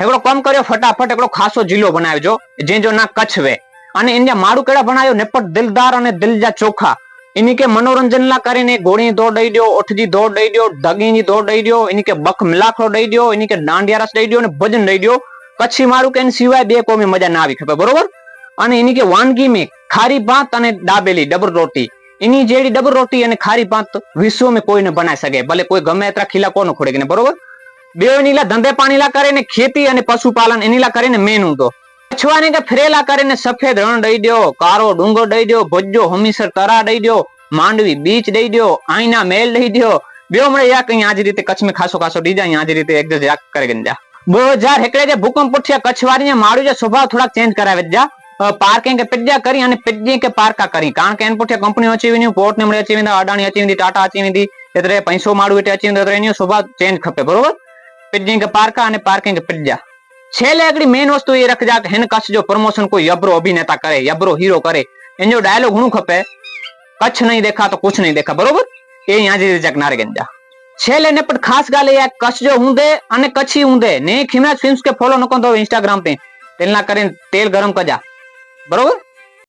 हिकिड़ो कम करियो फटाफट हिकिड़ो खासो जिलो बनाविजो जंहिंजो ना कच्छ वे अने इन जा माण्हू कहिड़ा बनायो निपट दिलदार अने दिल जा चोखा इन खे मनोरंजन ला करे घोड़ी दौड़ ॾेई ॾियो उठ जी दौड़ ॾेई ॾियो दगी जी दौड़ ॾेई ॾियो इन खे बख मिलाखड़ो ॾेई ॾियो इन खे डांडिया रस ॾेई ॾियो ने भजन ॾेई ॾियो कच्छी माण्हू के सिवाय ॿिए को में मजा ना આવી खपे बरोबर अने इन खे वानगी में खारी भात अने दाबेली डबर रोटी इनी जेड़ी डबर रोटी अने खारी भात विश्व में कोई न बनाए सके भले कोई गमे एतरा खीला कोन खोड़े के बरोबर बेओ इनी ला धंधे पानी ला करे ने खेती अने पशुपालन इनी ला करे ने मेन हूंदो कछवाने के फिरेला करे ने सफेद रण ॾेई ॾियो कारो डूंगर ॾेई ॾियो भुजो हमीसर तरा ॾेई ॾियो मांडवी बीच ॾेई ॾियो आईना महल ॾेई ॾियो बेओ मळे या कहीं आज रीते कच्छ में खासो खासो ॾीजा आज रीते एक जा करे गंजा 2001 जे भूकंप पुठिया कच्छ वारी जे माण्हू जो स्वभाव थोड़ा चेंज करावे जा पार्किंग के पिज्जा करी अने पिज्जे के पार्का करी कारण के इन पुठिया कंपनी अची वनी पोर्ट ने मळे अची वेंदा अडाणी अची वेंदी टाटा अची वेंदी एतरे पैसो माण्हू एटे अची वेंदो एतरे इन स्वभाव चेंज खपे बरोबर पिज्जे के पार्का अने पार्किंग के पिज्जा छेले एकड़ी मेन वस्तु ये रखजा के हिन कच्छ जो प्रमोशन कोई यबरो अभिनेता करे यबरो हीरो करे इन जो डायलॉग हुनु खपे कच्छ नहीं देखा तो कुछ नहीं देखा बरोबर ये यहाँ जी जक नारे गंजा छेले ने पर खास गाल ये कच्छ जो हुंदे अने कच्छी हुंदे ने खिमराज फिल्म्स के फॉलो न कंदो इंस्टाग्राम पे तेल ना करे तेल गरम कजा बरोबर।